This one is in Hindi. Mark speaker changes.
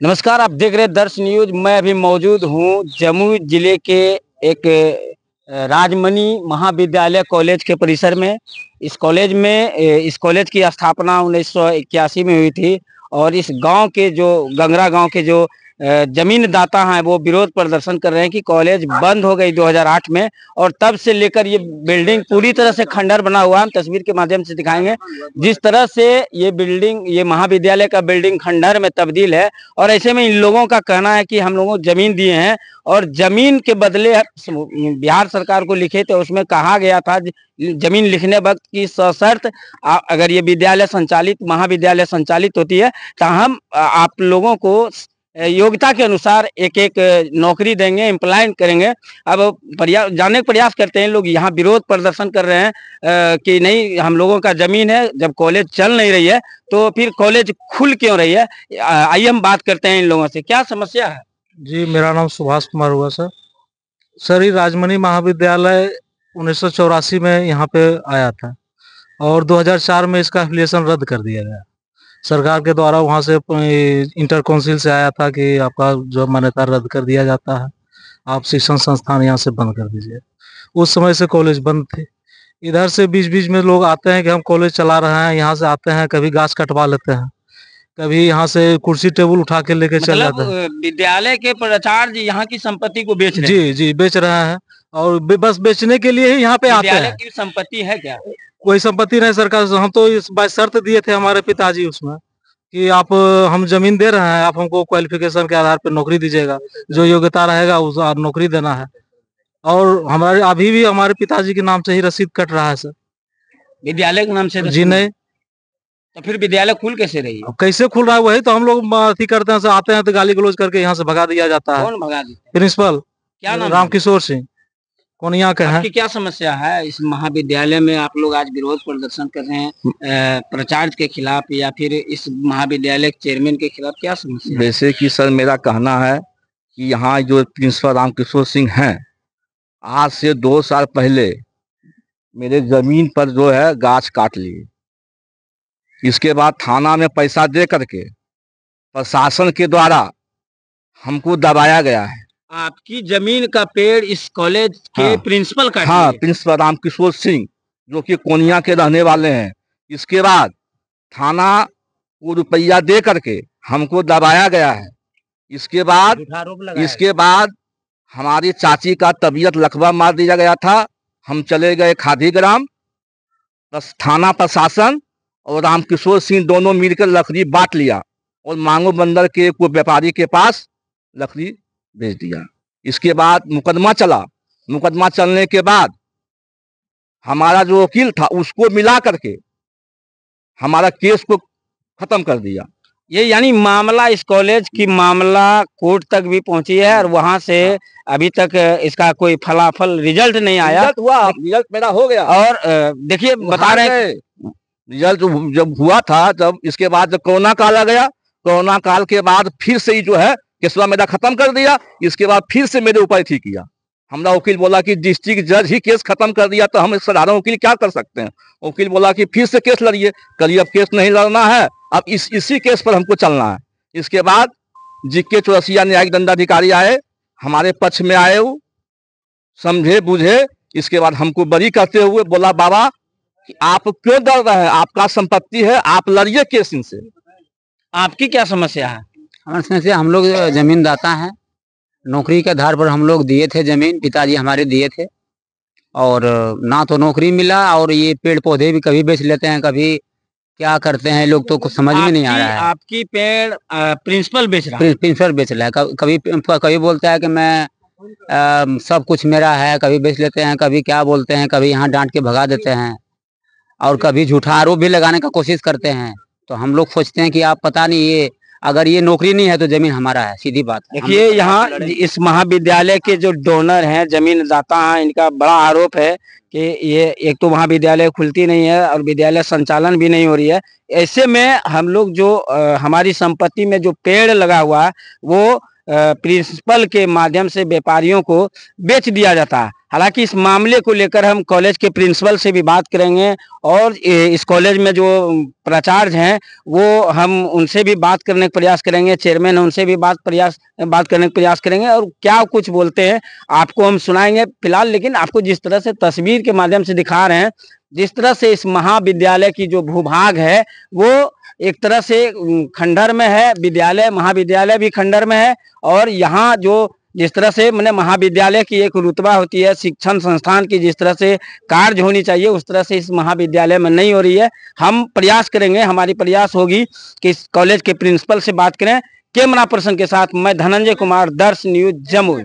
Speaker 1: नमस्कार, आप देख रहे हैं दर्श न्यूज। मैं अभी मौजूद हूँ जमुई जिले के एक राजमणि महाविद्यालय कॉलेज के परिसर में। इस कॉलेज की स्थापना 1981 में हुई थी और इस गांव के जो गंगरा गांव के जो जमीन दाता हैं वो विरोध प्रदर्शन कर रहे हैं कि कॉलेज बंद हो गई 2008 में। और तब से लेकर ये बिल्डिंग पूरी तरह से खंडर बना हुआ है। हम तस्वीर के माध्यम से दिखाएंगे जिस तरह से ये बिल्डिंग, ये महाविद्यालय का बिल्डिंग खंडर में तब्दील है। और ऐसे में इन लोगों का कहना है कि हम लोगों को जमीन दिए हैं और जमीन के बदले बिहार सरकार को लिखे थे, उसमें कहा गया था जमीन लिखने वक्त की सशर्त अगर ये विद्यालय संचालित महाविद्यालय संचालित होती है तो हम आप लोगों को योग्यता के अनुसार एक एक नौकरी देंगे, एम्प्लॉय करेंगे। अब जानने का प्रयास करते हैं लोग, यहाँ विरोध प्रदर्शन कर रहे हैं कि नहीं, हम लोगों का जमीन है। जब कॉलेज चल नहीं रही है तो फिर कॉलेज खुल क्यों रही है? आइए हम बात करते हैं इन लोगों से, क्या समस्या है।
Speaker 2: जी, मेरा नाम सुभाष कुमार हुआ सर। सर, ये राजमणि महाविद्यालय 1984 में यहाँ पे आया था और 2004 में इसका एफिलिएशन रद्द कर दिया गया। सरकार के द्वारा वहाँ से इंटर काउंसिल से आया था कि आपका जो मान्यता रद्द कर दिया जाता है, आप शिक्षण संस्थान यहाँ से बंद कर दीजिए। उस समय से कॉलेज बंद थे। इधर से बीच बीच में लोग आते हैं कि हम कॉलेज चला रहे हैं, यहाँ से आते हैं, कभी गाछ कटवा लेते हैं, कभी यहाँ से कुर्सी टेबल उठा के लेके चल जाते हैं।
Speaker 1: विद्यालय के प्राचार्य यहाँ की संपत्ति को बेच रहे
Speaker 2: हैं। जी, बेच रहे हैं और बस बेचने के लिए ही यहाँ पे आते हैं।
Speaker 1: विद्यालय की संपत्ति है क्या?
Speaker 2: कोई संपत्ति नहीं सरकार। हम तो इस बात शर्त दिए थे हमारे पिताजी उसमें कि आप हम जमीन दे रहे हैं, आप हमको क्वालिफिकेशन के आधार पर नौकरी दीजिएगा, जो योग्यता रहेगा उस नौकरी देना है। और हमारे अभी भी हमारे पिताजी के नाम से ही रसीद कट रहा है सर।
Speaker 1: विद्यालय के नाम से?
Speaker 2: जी नहीं।
Speaker 1: तो फिर विद्यालय खुल कैसे रही है?
Speaker 2: कैसे खुल रहा है वही तो हम लोग अथी करते हैं। आते हैं तो गाली गलौज करके यहाँ से भगा दिया जाता है।
Speaker 1: कौन भगा दिया?
Speaker 2: प्रिंसिपल
Speaker 1: क्या नाम?
Speaker 2: रामकिशोर सिंह कोनिया के हैं।
Speaker 1: आपकी क्या समस्या है इस महाविद्यालय में? आप लोग आज विरोध प्रदर्शन कर रहे हैं प्राचार्य के खिलाफ या फिर इस महाविद्यालय के चेयरमैन के खिलाफ, क्या समस्या?
Speaker 3: वैसे कि सर मेरा कहना है कि यहाँ जो प्रिंसिपल रामकिशोर सिंह हैं, आज से 2 साल पहले मेरे जमीन पर जो है गाछ काट लिए। इसके बाद थाना में पैसा दे करके प्रशासन के द्वारा हमको दबाया गया है।
Speaker 1: आपकी जमीन का पेड़ इस कॉलेज के प्रिंसिपल का?
Speaker 3: हाँ, प्रिंसिपल रामकिशोर सिंह जो कि कोनिया के रहने वाले हैं। इसके बाद थाना को रुपया दे करके हमको दबाया गया है। इसके बाद हमारी चाची का तबीयत लकवा मार दिया गया था। हम चले गए खादी ग्राम, बस थाना प्रशासन और रामकिशोर सिंह दोनों मिलकर लकड़ी बांट लिया और मांगो बंदर के कोई व्यापारी के पास लकड़ी भेज दिया। इसके बाद मुकदमा चला। मुकदमा चलने के बाद हमारा जो वकील था उसको मिला करके हमारा केस को खत्म कर दिया।
Speaker 1: ये यानी मामला, इस कॉलेज की मामला कोर्ट तक भी पहुंची है और वहां से अभी तक इसका कोई फलाफल रिजल्ट नहीं आया।
Speaker 3: रिजल्ट मेरा हो गया।
Speaker 1: और देखिए बता रहे हैं
Speaker 3: रिजल्ट जब हुआ था, जब इसके बाद जब कोरोना काल आ गया, कोरोना काल के बाद फिर से ही जो है केसवा मेरा खत्म कर दिया। इसके बाद फिर से मेरे ऊपर ठीक किया। हमारा वकील बोला कि डिस्ट्रिक्ट जज ही केस खत्म कर दिया तो हम एक साधारण वकील क्या कर सकते हैं। वकील बोला कि फिर से केस लड़िए। कल अब केस नहीं लड़ना है, अब इसी केस पर हमको चलना है। इसके बाद जीके चौरसिया न्यायिक दंडाधिकारी आए, हमारे पक्ष में आए, वो समझे बुझे। इसके बाद हमको बरी करते हुए बोला, बाबा कि आप क्यों डर रहे हैं, आपका संपत्ति है, आप लड़िए केस इनसे।
Speaker 1: आपकी क्या समस्या है?
Speaker 4: हमारी समस्या, हम लोग जमीनदाता हैं, नौकरी के आधार पर हम लोग दिए थे जमीन, पिताजी हमारे दिए थे और ना तो नौकरी मिला और ये पेड़ पौधे भी कभी बेच लेते हैं, कभी क्या करते हैं लोग तो कुछ समझ में नहीं आ रहा है।
Speaker 1: आपकी पेड़ प्रिंसिपल बेच रहा है?
Speaker 4: प्रिंसिपल बेच रहा है। कभी बोलता है कि मैं सब कुछ मेरा है, कभी बेच लेते हैं, कभी क्या बोलते हैं, कभी यहाँ डांट के भगा देते हैं और कभी झूठा आरोप भी लगाने का कोशिश करते हैं। तो हम लोग सोचते हैं कि आप पता नहीं, ये अगर ये नौकरी नहीं है तो जमीन हमारा है, सीधी बात।
Speaker 1: देखिए यहाँ इस महाविद्यालय के जो डोनर हैं, जमीन दाता हैं, इनका बड़ा आरोप है कि ये एक तो महाविद्यालय खुलती नहीं है और विद्यालय संचालन भी नहीं हो रही है। ऐसे में हम लोग जो हमारी संपत्ति में जो पेड़ लगा हुआ है वो प्रिंसिपल के माध्यम से व्यापारियों को बेच दिया जाता है। हालांकि इस मामले को लेकर हम कॉलेज के प्रिंसिपल से भी बात करेंगे और इस कॉलेज में जो प्राचार्य हैं वो हम उनसे भी बात करने का प्रयास करेंगे, चेयरमैन है उनसे भी बात करने का प्रयास करेंगे और क्या कुछ बोलते हैं आपको हम सुनाएंगे। फिलहाल लेकिन आपको जिस तरह से तस्वीर के माध्यम से दिखा रहे हैं, जिस तरह से इस महाविद्यालय की जो भूभाग है वो एक तरह से खंडर में है, विद्यालय महाविद्यालय भी खंडर में है और यहाँ जो जिस तरह से मैंने महाविद्यालय की एक रुतबा होती है, शिक्षण संस्थान की जिस तरह से कार्य होनी चाहिए उस तरह से इस महाविद्यालय में नहीं हो रही है। हम प्रयास करेंगे, हमारी प्रयास होगी कि इस कॉलेज के प्रिंसिपल से बात करें। कैमरा पर्सन के साथ मैं धनंजय कुमार, दर्श न्यूज जमुई।